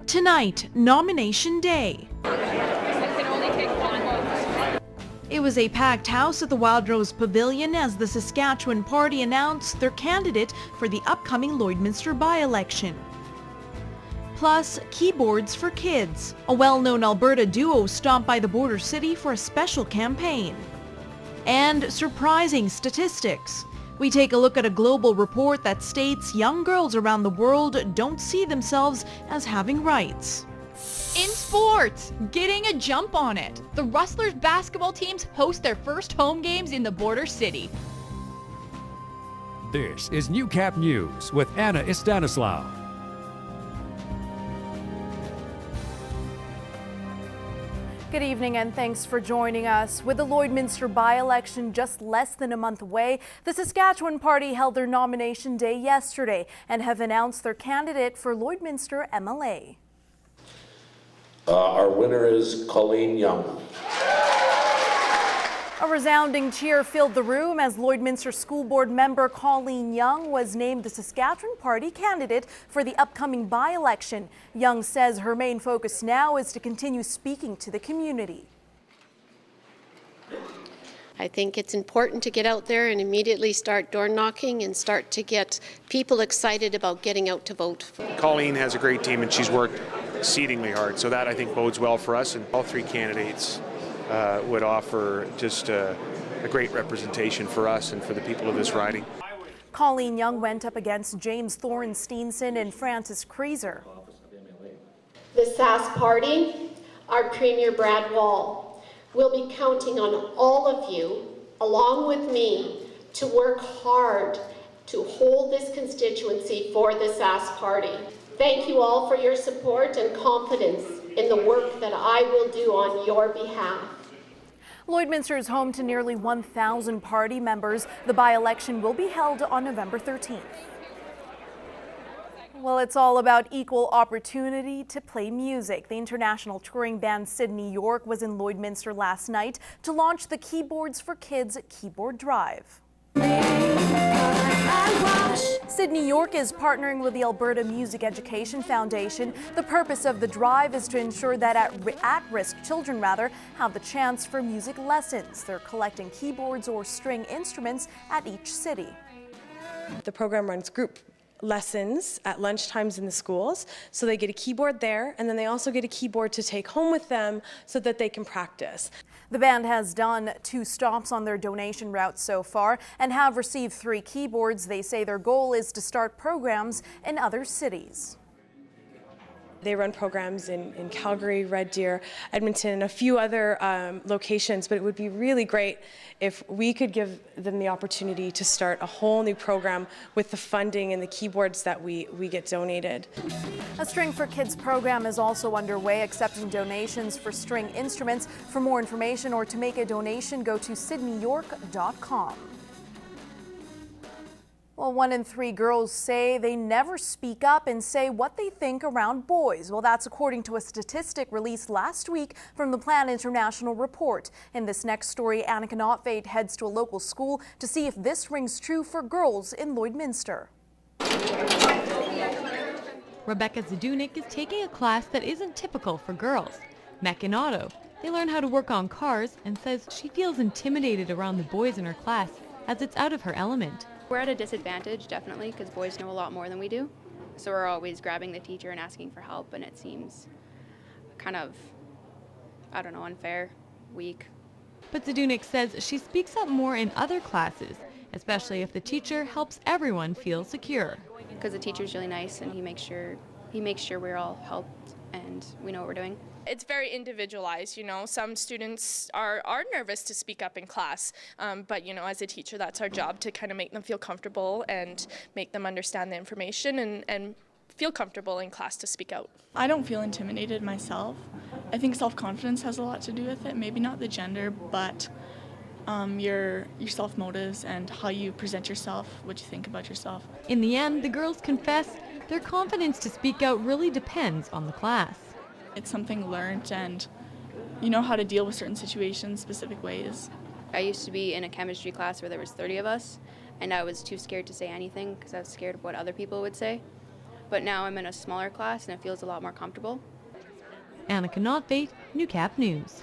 Tonight, nomination day. It was a packed house at the Wild Rose Pavilion as the Saskatchewan Party announced their candidate for the upcoming Lloydminster by-election. Plus, keyboards for kids. A well-known Alberta duo stopped by the border city for a special campaign. And surprising statistics. We take a look at a global report that states young girls around the world don't see themselves as having rights. In sports, getting a jump on it. The Rustlers basketball teams host their first home games in the border city. This is Newcap News with Anna Istanislaw. Good evening and thanks for joining us. With the Lloydminster by-election just less than a month away, the Saskatchewan Party held their nomination day yesterday and have announced their candidate for Lloydminster MLA. Our winner is Colleen Young. A resounding cheer filled the room as Lloydminster School Board member Colleen Young was named the Saskatchewan Party candidate for the upcoming by-election. Young says her main focus now is to continue speaking to the community. I think it's important to get out there and immediately start door knocking and start to get people excited about getting out to vote. Colleen has a great team and she's worked exceedingly hard, so that I think bodes well for us, and all three candidates would offer just a great representation for us and for the people of this riding. Colleen Young went up against James Thorne-Steenson and Francis Kreezer. The Sask Party, our Premier Brad Wall, will be counting on all of you, along with me, to work hard to hold this constituency for the Sask Party. Thank you all for your support and confidence in the work that I will do on your behalf. Lloydminster is home to nearly 1,000 party members. The by-election will be held on November 13th. Well, it's all about equal opportunity to play music. The international touring band Sydney York was in Lloydminster last night to launch the Keyboards for Kids keyboard drive. Sydney York is partnering with the Alberta Music Education Foundation. The purpose of the drive is to ensure that at-risk children have the chance for music lessons. They're collecting keyboards or string instruments at each city. The program runs group lessons at lunchtimes in the schools, so they get a keyboard there, and then they also get a keyboard to take home with them so that they can practice. The band has done 2 stops on their donation route so far and have received 3 keyboards. They say their goal is to start programs in other cities. They run programs in Calgary, Red Deer, Edmonton, and a few other locations, but it would be really great if we could give them the opportunity to start a whole new program with the funding and the keyboards that we get donated. A String for Kids program is also underway, accepting donations for string instruments. For more information or to make a donation, go to sydneyyork.com. Well, 1 in 3 girls say they never speak up and say what they think around boys. Well, that's according to a statistic released last week from the Plan International report. In this next story, Annika Notveit heads to a local school to see if this rings true for girls in Lloydminster. Rebecca Zadunik is taking a class that isn't typical for girls, Mech and Auto. They learn how to work on cars and says she feels intimidated around the boys in her class as it's out of her element. We're at a disadvantage, definitely, because boys know a lot more than we do. So we're always grabbing the teacher and asking for help, and it seems kind of, I don't know, unfair, weak. But Zadunik says she speaks up more in other classes, especially if the teacher helps everyone feel secure. Because the teacher's really nice, and he makes sure we're all helped and we know what we're doing. It's very individualized, you know. Some students are nervous to speak up in class, but, you know, as a teacher, that's our job to kind of make them feel comfortable and make them understand the information and feel comfortable in class to speak out. I don't feel intimidated myself. I think self-confidence has a lot to do with it. Maybe not the gender, but your self-motives and how you present yourself, what you think about yourself. In the end, the girls confess their confidence to speak out really depends on the class. It's something learned, and you know how to deal with certain situations, specific ways. I used to be in a chemistry class where there was 30 of us, and I was too scared to say anything because I was scared of what other people would say. but now I'm in a smaller class and it feels a lot more comfortable. Anna Knotfate, Newcap News.